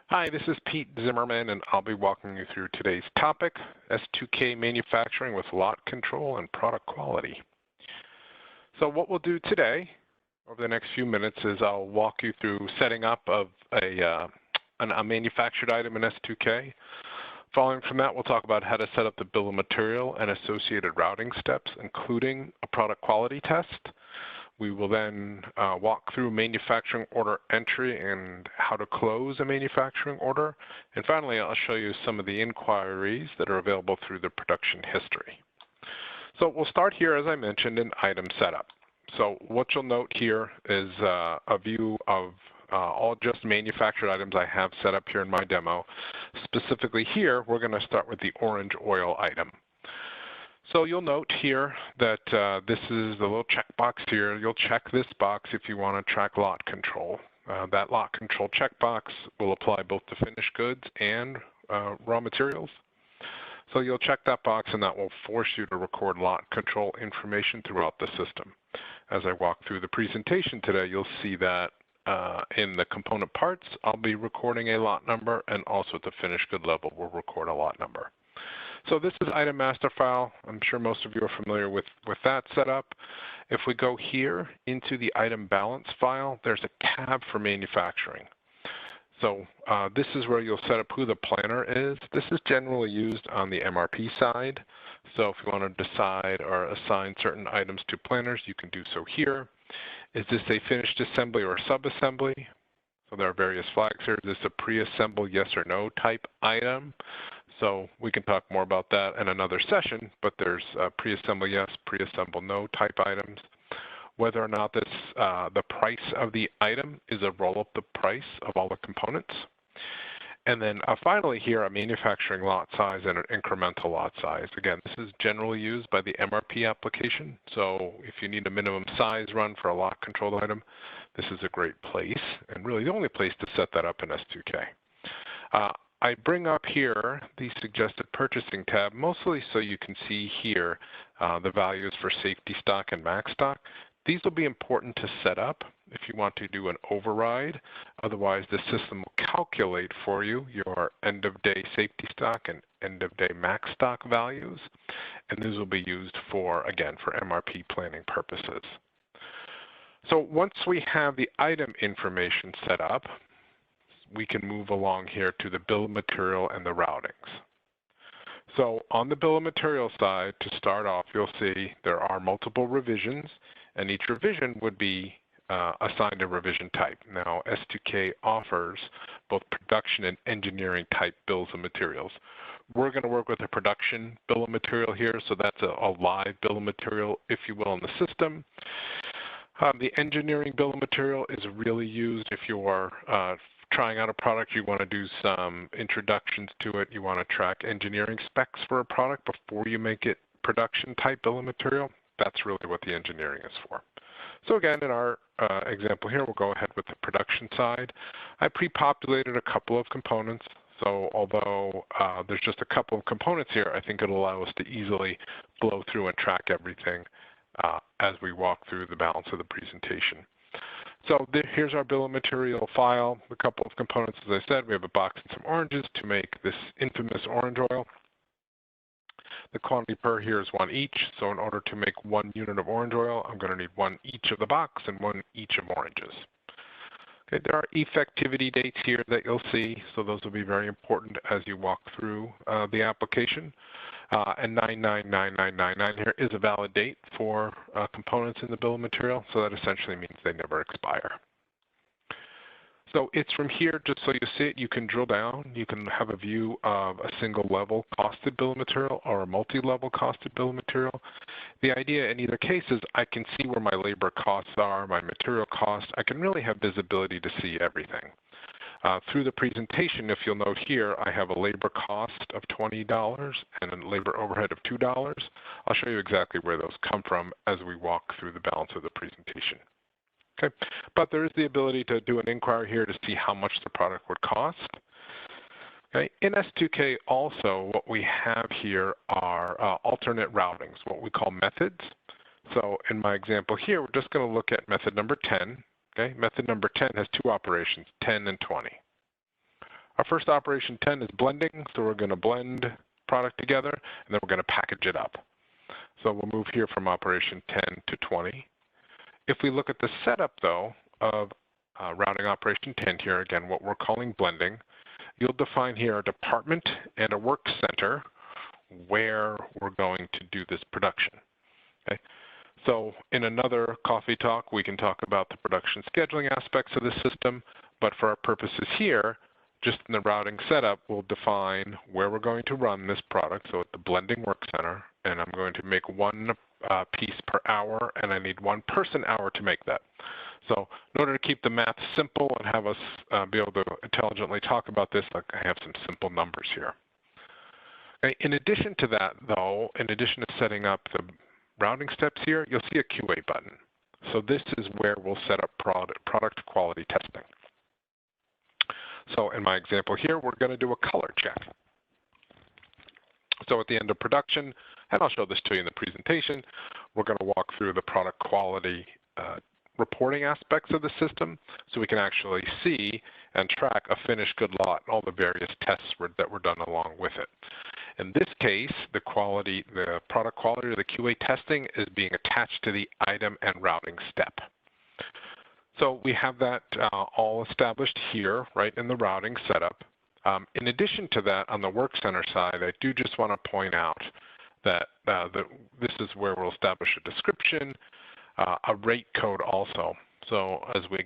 Hi, this is Pete Zimmerman, and I'll be walking you through today's topic, S2K manufacturing with lot control and product quality. So what we'll do today, over the next few minutes, is I'll walk you through setting up of a manufactured item in S2K. Following from that, we'll talk about how to set up the bill of material and associated routing steps, including a product quality test. We will then walk through manufacturing order entry and how to close a manufacturing order. And finally, I'll show you some of the inquiries that are available through the production history. So we'll start here, as I mentioned, in item setup. So what you'll note here is a view of all just manufactured items I have set up here in my demo. Specifically here, we're going to start with the orange oil item. So you'll note here that this is the little checkbox here. You'll check this box if you want to track lot control. That lot control checkbox will apply both to finished goods and raw materials. So you'll check that box, and that will force you to record lot control information throughout the system. As I walk through the presentation today, you'll see that in the component parts, I'll be recording a lot number, and also at the finished good level, we'll record a lot number. So this is item master file. I'm sure most of you are familiar with that setup. If we go here into the item balance file, there's a tab for manufacturing. So this is where you'll set up who the planner is. This is generally used on the MRP side. So if you want to decide or assign certain items to planners, you can do so here. Is this a finished assembly or sub-assembly? So there are various flags here. Is this a pre-assemble yes or no type item? So we can talk more about that in another session, but there's pre-assemble yes, pre-assemble no type items. Whether or not this, the price of the item is a roll-up the price of all the components. And then finally here, a manufacturing lot size and an incremental lot size. Again, this is generally used by the MRP application. So if you need a minimum size run for a lot controlled item, this is a great place, and really the only place to set that up in S2K. I bring up here the suggested purchasing tab, mostly so you can see here the values for safety stock and max stock. These will be important to set up if you want to do an override. Otherwise, the system will calculate for you your end-of-day safety stock and end-of-day max stock values. And these will be used for, again, for MRP planning purposes. So once we have the item information set up, we can move along here to the bill of material and the routings. So on the bill of material side, to start off, you'll see there are multiple revisions, and each revision would be assigned a revision type. Now, S2K offers both production and engineering type bills of materials. We're going to work with a production bill of material here, so that's a live bill of material, if you will, in the system. The engineering bill of material is really used if you are trying out a product, you want to do some introductions to it, you want to track engineering specs for a product before you make it production type bill of material. That's really what the engineering is for. So again, in our example here, we'll go ahead with the production side. I pre-populated a couple of components. So although there's just a couple of components here, I think it'll allow us to easily blow through and track everything as we walk through the balance of the presentation. So here's our bill of material file, a couple of components. As I said, we have a box and some oranges to make this infamous orange oil. The quantity per here is 1 each. So in order to make 1 unit of orange oil, I'm going to need 1 each of the box and 1 each of oranges. Okay, there are effectivity dates here that you'll see. So those will be very important as you walk through the application. And 999999 here is a valid date for components in the bill of material, so that essentially means they never expire. So it's from here, just so you see it, you can drill down. You can have a view of a single level costed bill of material or a multi-level costed bill of material. The idea in either case is I can see where my labor costs are, my material costs. I can really have visibility to see everything. Through the presentation, if you'll note here, I have a labor cost of $20 and a labor overhead of $2. I'll show you exactly where those come from as we walk through the balance of the presentation. Okay, but there is the ability to do an inquiry here to see how much the product would cost. Okay, in S2K also, what we have here are alternate routings, what we call methods. So in my example here, we're just going to look at method number 10. Okay, method number 10 has 2 operations, 10 and 20. Our first operation 10 is blending, so we're going to blend product together, and then we're going to package it up. So we'll move here from operation 10 to 20. If we look at the setup, though, of routing operation 10 here, again, what we're calling blending, you'll define here a department and a work center where we're going to do this production. Okay? So in another coffee talk, we can talk about the production scheduling aspects of the system, but for our purposes here, just in the routing setup, we'll define where we're going to run this product, so at the blending work center, and I'm going to make one piece per hour, and I need 1 person hour to make that. So in order to keep the math simple and have us be able to intelligently talk about this, I have some simple numbers here. Okay, in addition to that, though, in addition to setting up the routing steps here, you'll see a QA button. So this is where we'll set up product quality testing. So in my example here, we're going to do a color check. So at the end of production, and I'll show this to you in the presentation, we're going to walk through the product quality reporting aspects of the system so we can actually see and track a finished good lot and all the various tests that were done along with it. In this case, the product quality or the QA testing is being attached to the item and routing step. So we have that all established here, right, in the routing setup. In addition to that, on the Work Center side, I do just want to point out that this is where we'll establish a description, a rate code also. So as we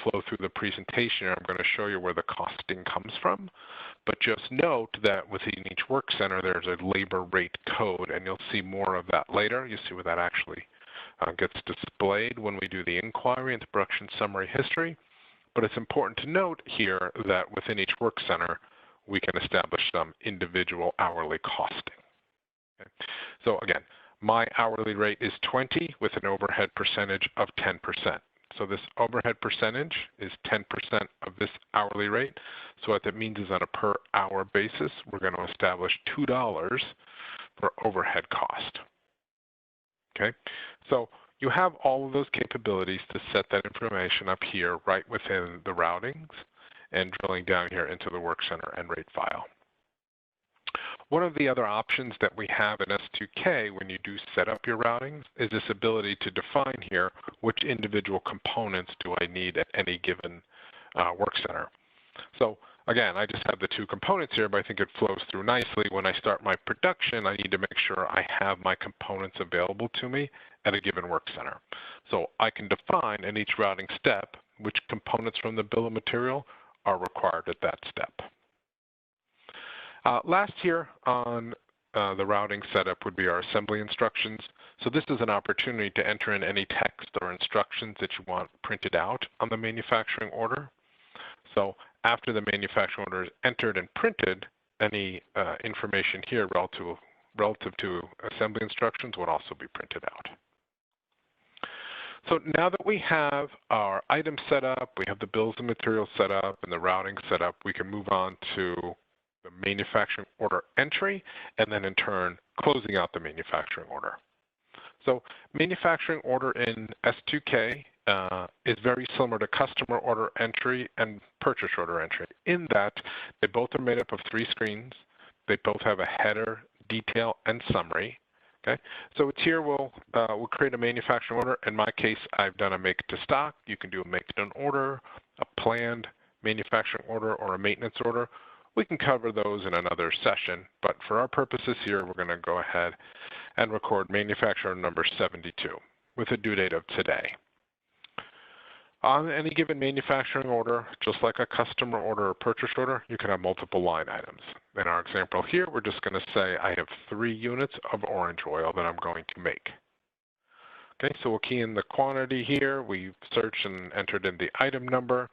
flow through the presentation, I'm going to show you where the costing comes from. But just note that within each work center, there's a labor rate code, and you'll see more of that later. You'll see where that actually gets displayed when we do the inquiry and the production summary history. But it's important to note here that within each work center, we can establish some individual hourly costing. Okay? So again, my hourly rate is 20 with an overhead percentage of 10%. So this overhead percentage is 10% of this hourly rate. So what that means is on a per hour basis, we're going to establish $2 for overhead cost. Okay, so you have all of those capabilities to set that information up here right within the routings and drilling down here into the work center and rate file. One of the other options that we have in S2K when you do set up your routings is this ability to define here which individual components do I need at any given work center. So again, I just have the 2 components here, but I think it flows through nicely. When I start my production, I need to make sure I have my components available to me at a given work center. So I can define in each routing step which components from the bill of material are required at that step. Last here on the routing setup would be our assembly instructions. So this is an opportunity to enter in any text or instructions that you want printed out on the manufacturing order. So after the manufacturing order is entered and printed, any information here relative to assembly instructions would also be printed out. So now that we have our items set up, we have the bills of materials set up, and the routing set up, we can move on to the manufacturing order entry, and then in turn, closing out the manufacturing order. So manufacturing order in S2K is very similar to customer order entry and purchase order entry in that they both are made up of 3 screens. They both have a header, detail, and summary. Okay, so it's here we'll create a manufacturing order. In my case, I've done a make to stock. You can do a make to an order, a planned manufacturing order, or a maintenance order. We can cover those in another session, but for our purposes here, we're going to go ahead and record manufacturer number 72 with a due date of today. On any given manufacturing order, just like a customer order or purchase order, you can have multiple line items. In our example here, we're just going to say I have 3 units of orange oil that I'm going to make. Okay, so we'll key in the quantity here. We've searched and entered in the item number.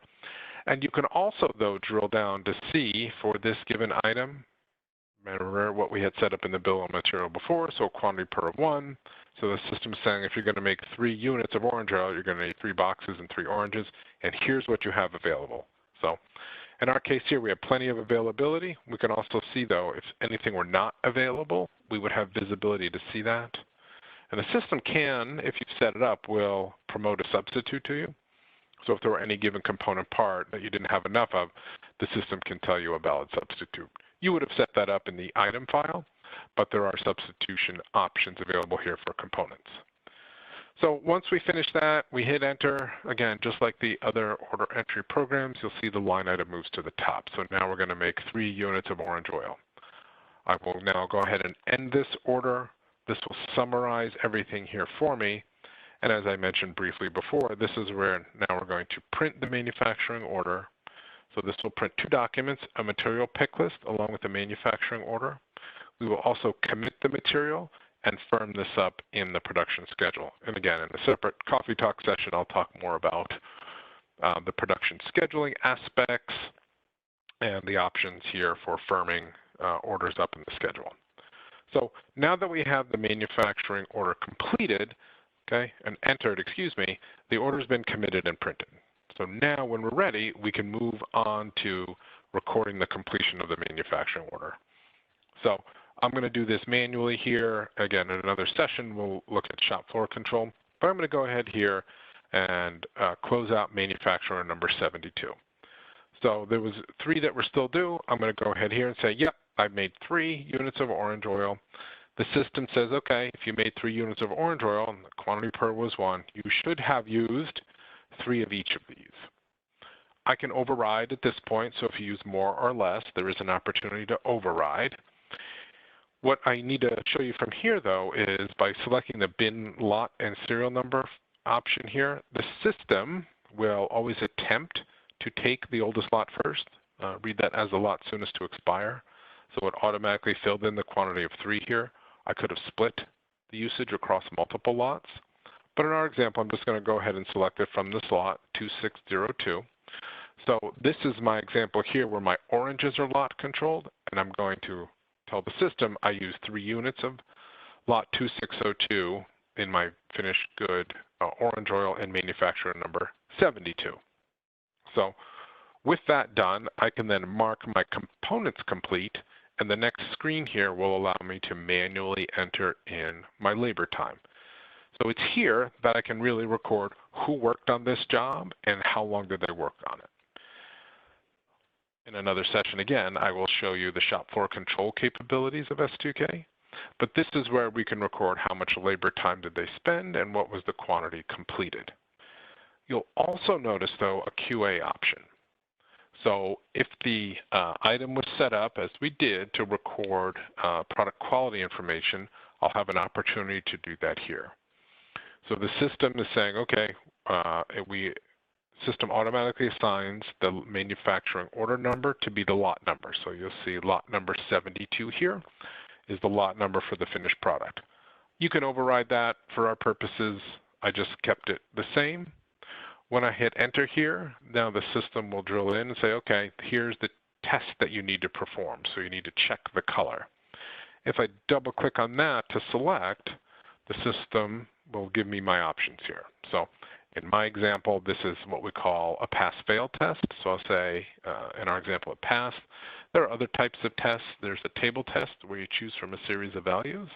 And you can also, though, drill down to see for this given item, remember what we had set up in the bill of material before, so quantity per of 1. So the system is saying if you're going to make 3 units of orange oil, you're going to need 3 boxes and 3 oranges, and here's what you have available. So in our case here, we have plenty of availability. We can also see, though, if anything were not available, we would have visibility to see that. And the system can, if you've set it up, will promote a substitute to you. So if there were any given component part that you didn't have enough of, the system can tell you a valid substitute. You would have set that up in the item file, but there are substitution options available here for components. So once we finish that, we hit enter. Again, just like the other order entry programs, you'll see the line item moves to the top. So now we're going to make 3 units of orange oil. I will now go ahead and end this order. This will summarize everything here for me. And as I mentioned briefly before, this is where now we're going to print the manufacturing order. So this will print 2 documents, a material pick list along with the manufacturing order. We will also commit the material and firm this up in the production schedule. And again, in a separate coffee talk session, I'll talk more about the production scheduling aspects and the options here for firming orders up in the schedule. So now that we have the manufacturing order completed, and entered, the order's been committed and printed. So now when we're ready, we can move on to recording the completion of the manufacturing order. So I'm going to do this manually here. Again, in another session, we'll look at shop floor control. But I'm going to go ahead here and close out manufacturer number 72. So there was 3 that were still due. I'm going to go ahead here and say, yep, I've made 3 units of orange oil. The system says, okay, if you made 3 units of orange oil and the quantity per was 1, you should have used 3 of each of these. I can override at this point, so if you use more or less, there is an opportunity to override. What I need to show you from here, though, is by selecting the bin lot and serial number option here, the system will always attempt to take the oldest lot first. Read that as the lot soonest to expire. So it automatically filled in the quantity of 3 here. I could have split the usage across multiple lots. But in our example, I'm just going to go ahead and select it from this lot, 2602. So this is my example here where my oranges are lot controlled, and I'm going to tell the system I use 3 units of lot 2602 in my finished good orange oil and manufacturer number 72. So with that done, I can then mark my components complete, and the next screen here will allow me to manually enter in my labor time. So it's here that I can really record who worked on this job and how long did they work on it. In another session, again, I will show you the shop floor control capabilities of S2K, but this is where we can record how much labor time did they spend and what was the quantity completed. You'll also notice, though, a QA option. So if the item was set up, as we did, to record product quality information, I'll have an opportunity to do that here. So the system is saying, okay, system automatically assigns the manufacturing order number to be the lot number. So you'll see lot number 72 here is the lot number for the finished product. You can override that. For our purposes, I just kept it the same. When I hit enter here, now the system will drill in and say, okay, here's the test that you need to perform. So you need to check the color. If I double click on that to select, the system will give me my options here. So in my example, this is what we call a pass-fail test. So I'll say, in our example, it passed. There are other types of tests. There's a table test where you choose from a series of values.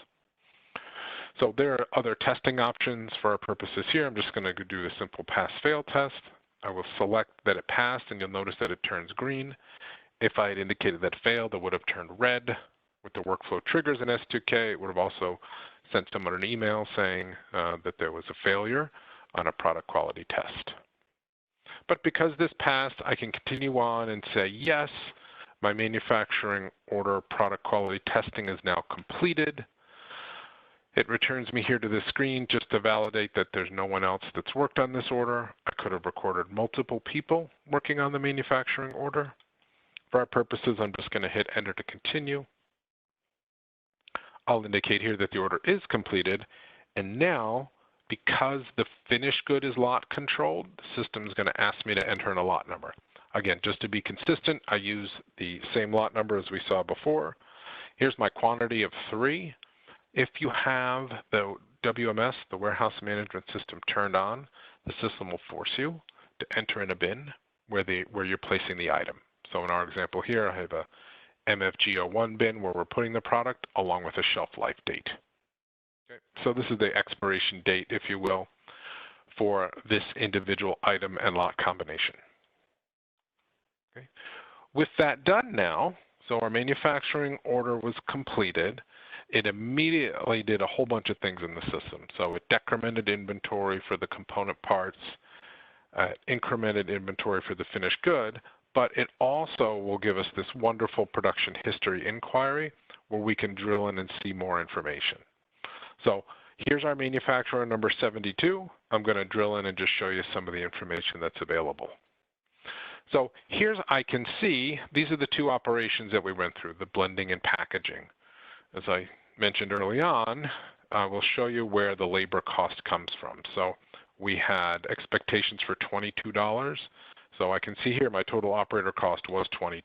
So there are other testing options for our purposes here. I'm just going to do the simple pass-fail test. I will select that it passed, and you'll notice that it turns green. If I had indicated that it failed, it would have turned red. With the workflow triggers in S2K, it would have also sent someone an email saying that there was a failure on a product quality test. But because this passed, I can continue on and say, yes, my manufacturing order product quality testing is now completed. It returns me here to the screen just to validate that there's no one else that's worked on this order. I could have recorded multiple people working on the manufacturing order. For our purposes, I'm just going to hit enter to continue. I'll indicate here that the order is completed. And now, because the finished good is lot controlled, the system is going to ask me to enter in a lot number. Again, just to be consistent, I use the same lot number as we saw before. Here's my quantity of 3. If you have the WMS, the warehouse management system, turned on, the system will force you to enter in a bin where you're placing the item. So in our example here, I have a MFG01 bin where we're putting the product along with a shelf life date. Okay. So this is the expiration date, if you will. for this individual item and lot combination. Okay. With that done now, so our manufacturing order was completed, it immediately did a whole bunch of things in the system. So it decremented inventory for the component parts, incremented inventory for the finished good, but it also will give us this wonderful production history inquiry where we can drill in and see more information. So here's our manufacturer number 72. I'm going to drill in and just show you some of the information that's available. So here's, I can see, these are the two operations that we went through, the blending and packaging. As I mentioned early on, I will show you where the labor cost comes from. So we had expectations for $22. So I can see here my total operator cost was $22.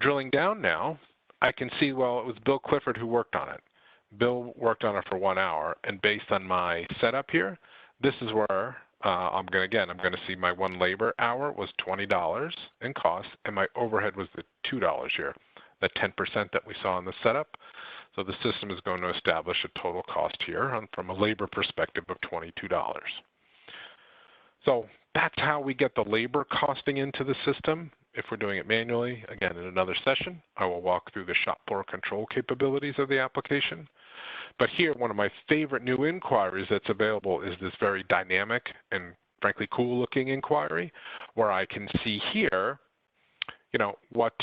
Drilling down now, I can see, well, it was Bill Clifford who worked on it. Bill worked on it for 1 hour, and based on my setup here, this is where I'm going to see my one labor hour was $20 in cost, and my overhead was the $2 here, the 10% that we saw in the setup. So the system is going to establish a total cost here from a labor perspective of $22. So that's how we get the labor costing into the system. If we're doing it manually, again, in another session, I will walk through the shop floor control capabilities of the application. But here, one of my favorite new inquiries that's available is this very dynamic and frankly cool looking inquiry where I can see here, you know, what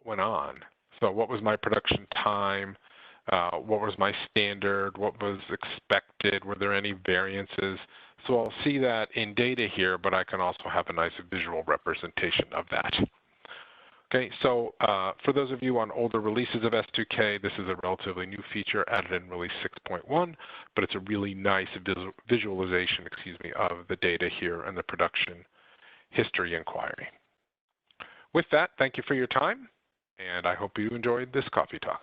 went on. So what was my production time? What was my standard? What was expected? Were there any variances? So I'll see that in data here, but I can also have a nice visual representation of that. Okay, so for those of you on older releases of S2K, this is a relatively new feature added in release 6.1, but it's a really nice visualization, of the data here and the production history inquiry. With that, thank you for your time, and I hope you enjoyed this coffee talk.